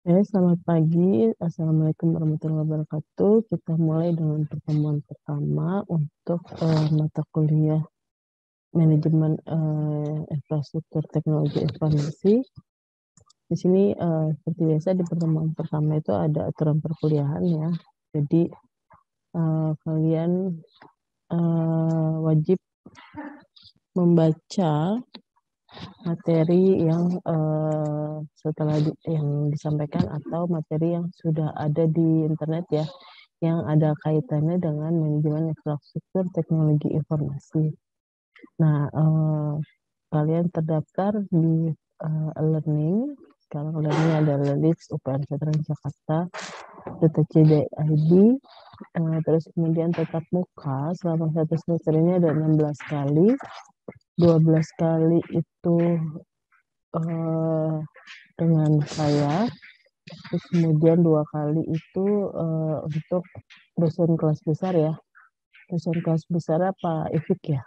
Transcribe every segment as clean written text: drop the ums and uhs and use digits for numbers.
Selamat pagi. Assalamualaikum warahmatullahi wabarakatuh. Kita mulai dengan pertemuan pertama untuk mata kuliah manajemen infrastruktur teknologi informasi. Di sini seperti biasa di pertemuan pertama itu ada aturan perkuliahan ya. Jadi kalian wajib membaca materi yang yang disampaikan atau materi yang sudah ada di internet ya, yang ada kaitannya dengan manajemen infrastruktur teknologi informasi. Nah, kalian terdaftar di e-learning. Sekarang learning adalah list UPN Veteran Jakarta, .cd.id, terus kemudian tetap muka selama satu semester ini ada 16 kali, 12 kali itu dengan saya, terus kemudian 2 kali itu untuk dosen kelas besar ya, dosen kelas besar apa IFIK ya,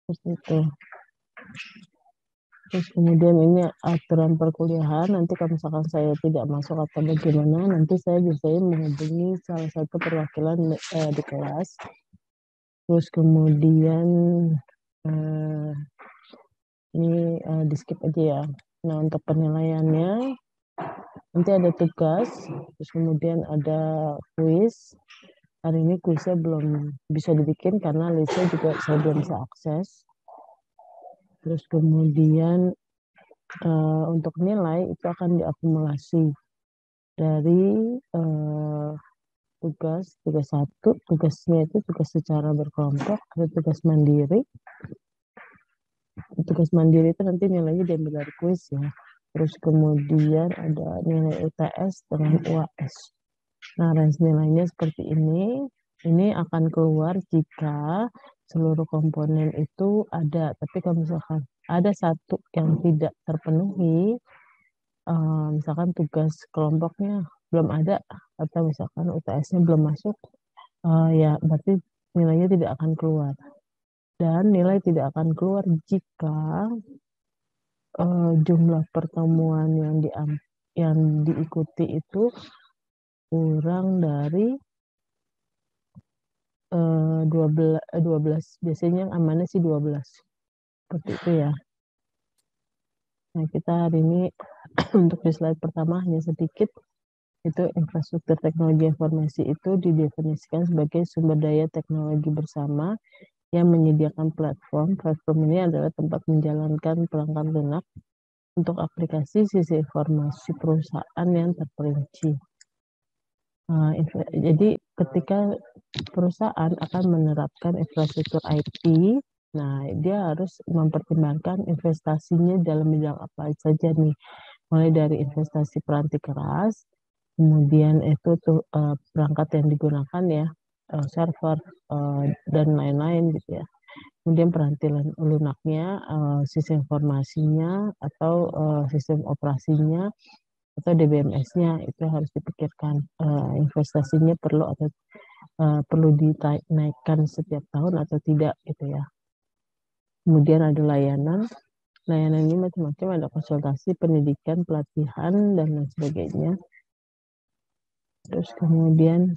seperti itu. Terus kemudian ini aturan perkuliahan, nanti kalau misalkan saya tidak masuk atau bagaimana, nanti saya biasanya menghubungi salah satu perwakilan di kelas. Terus kemudian ini di skip aja ya. Nah, untuk penilaiannya nanti ada tugas, terus kemudian ada kuis. Hari ini kuisnya belum bisa dibikin karena listnya juga saya belum bisa akses. Terus kemudian untuk nilai itu akan diakumulasi dari tugas 1, tugasnya itu tugas secara berkelompok, ada tugas mandiri. Tugas mandiri itu nanti nilainya diambil dari kuis ya. Terus kemudian ada nilai UTS dengan UAS. Nah, range nilainya seperti ini. Ini akan keluar jika seluruh komponen itu ada. Tapi kalau misalkan ada satu yang tidak terpenuhi, misalkan tugas kelompoknya belum ada, atau misalkan UTS-nya belum masuk, ya berarti nilainya tidak akan keluar. Dan nilai tidak akan keluar jika jumlah pertemuan yang diikuti itu kurang dari 12. Biasanya yang amannya sih 12. Seperti itu ya. Nah, kita hari ini untuk di slide pertama hanya sedikit. Itu infrastruktur teknologi informasi itu didefinisikan sebagai sumber daya teknologi bersama yang menyediakan platform. Platform ini adalah tempat menjalankan perangkat lunak untuk aplikasi sisi informasi perusahaan yang terperinci. Jadi ketika perusahaan akan menerapkan infrastruktur IT, nah dia harus mempertimbangkan investasinya dalam bidang apa saja nih, mulai dari investasi peranti keras, kemudian itu tuh perangkat yang digunakan ya, server dan lain-lain gitu ya. Kemudian peranti lunaknya, sistem informasinya atau sistem operasinya atau DBMS-nya itu harus dipikirkan investasinya perlu dinaikkan setiap tahun atau tidak gitu ya. Kemudian ada layanan ini macam-macam, ada konsultasi, pendidikan, pelatihan dan lain sebagainya. Terus kemudian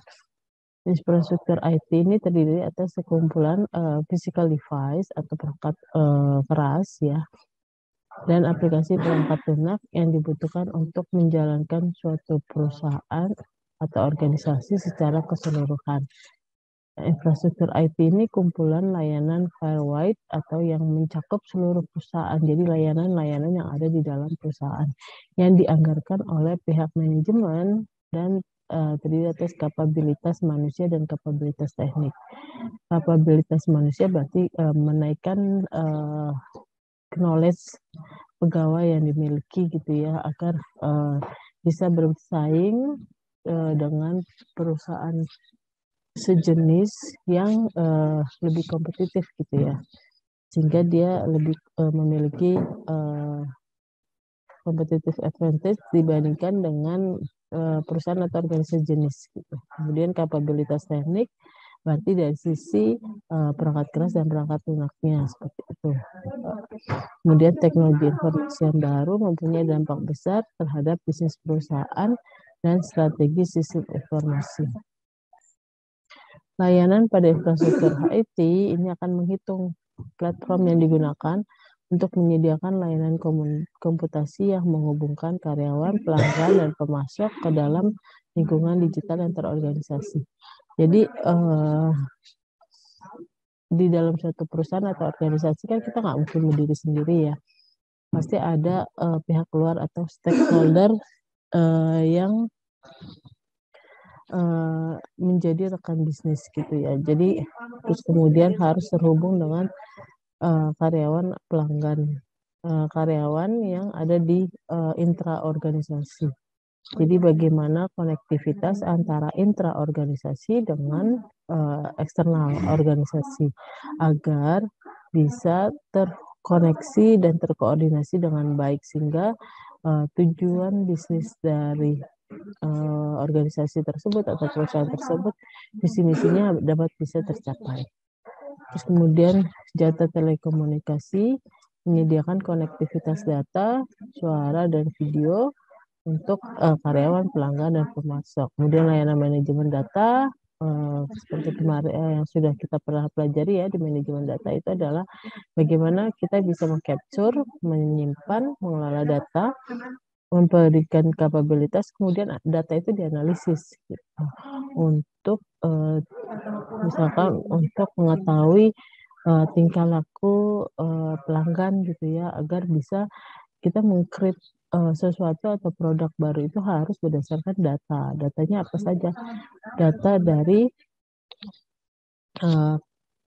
infrastruktur IT ini terdiri atas sekumpulan physical device atau perangkat keras ya, dan aplikasi perangkat lunak yang dibutuhkan untuk menjalankan suatu perusahaan atau organisasi secara keseluruhan. Infrastruktur IT ini kumpulan layanan firewide atau yang mencakup seluruh perusahaan. Jadi layanan-layanan yang ada di dalam perusahaan yang dianggarkan oleh pihak manajemen dan terdiri atas kapabilitas manusia dan kapabilitas teknik. Kapabilitas manusia berarti menaikkan knowledge pegawai yang dimiliki gitu ya, agar bisa bersaing dengan perusahaan sejenis yang lebih kompetitif gitu ya, sehingga dia lebih memiliki competitive advantage dibandingkan dengan perusahaan atau organisasi jenis gitu. Kemudian kapabilitas teknik Berarti dari sisi perangkat keras dan perangkat lunaknya seperti itu. Kemudian teknologi informasi yang baru mempunyai dampak besar terhadap bisnis perusahaan dan strategi sistem informasi. Layanan pada infrastruktur IT ini akan menghitung platform yang digunakan untuk menyediakan layanan komputasi yang menghubungkan karyawan, pelanggan, dan pemasok ke dalam lingkungan digital yang terorganisasi. Jadi di dalam suatu perusahaan atau organisasi kan kita nggak mungkin berdiri sendiri ya. Pasti ada pihak luar atau stakeholder yang menjadi rekan bisnis gitu ya. Jadi terus kemudian harus terhubung dengan karyawan pelanggan, karyawan yang ada di intra-organisasi. Jadi bagaimana konektivitas antara intra-organisasi dengan eksternal organisasi agar bisa terkoneksi dan terkoordinasi dengan baik sehingga tujuan bisnis dari organisasi tersebut atau perusahaan tersebut visi misinya dapat bisa tercapai. Terus kemudian jasa telekomunikasi menyediakan konektivitas data, suara dan video untuk karyawan, pelanggan dan pemasok. Kemudian layanan manajemen data seperti kemarin yang sudah kita pernah pelajari ya di manajemen data itu adalah bagaimana kita bisa mengcapture, menyimpan, mengelola data, memberikan kapabilitas, kemudian data itu dianalisis gitu. Untuk misalkan untuk mengetahui tingkah laku pelanggan gitu ya, agar bisa kita mengcreate sesuatu atau produk baru itu harus berdasarkan data. Datanya apa saja? Data dari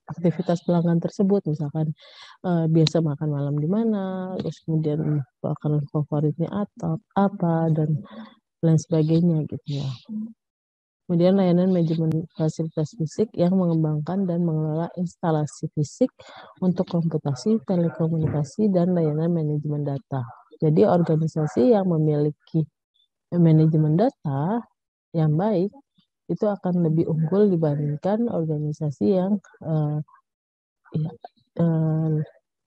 aktivitas pelanggan tersebut, misalkan biasa makan malam di mana, terus kemudian makanan favoritnya atau apa dan lain sebagainya gitu ya. Kemudian layanan manajemen fasilitas fisik yang mengembangkan dan mengelola instalasi fisik untuk komputasi, telekomunikasi, dan layanan manajemen data. Jadi organisasi yang memiliki manajemen data yang baik itu akan lebih unggul dibandingkan organisasi yang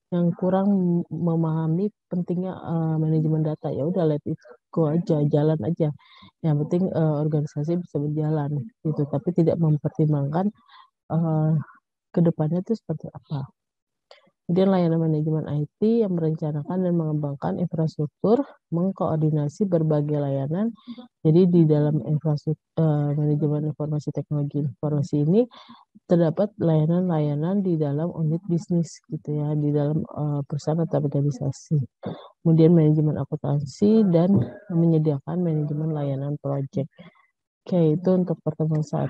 yang kurang memahami pentingnya manajemen data. Ya udah let it go aja, jalan aja. Yang penting organisasi bisa berjalan gitu, tapi tidak mempertimbangkan ke depannya itu seperti apa. Kemudian layanan manajemen IT yang merencanakan dan mengembangkan infrastruktur, mengkoordinasi berbagai layanan. Jadi di dalam infrastruktur manajemen informasi teknologi informasi ini terdapat layanan-layanan di dalam unit bisnis gitu ya, di dalam perusahaan atau organisasi. Kemudian manajemen akuntansi dan menyediakan manajemen layanan proyek. Oke, itu untuk pertemuan 1.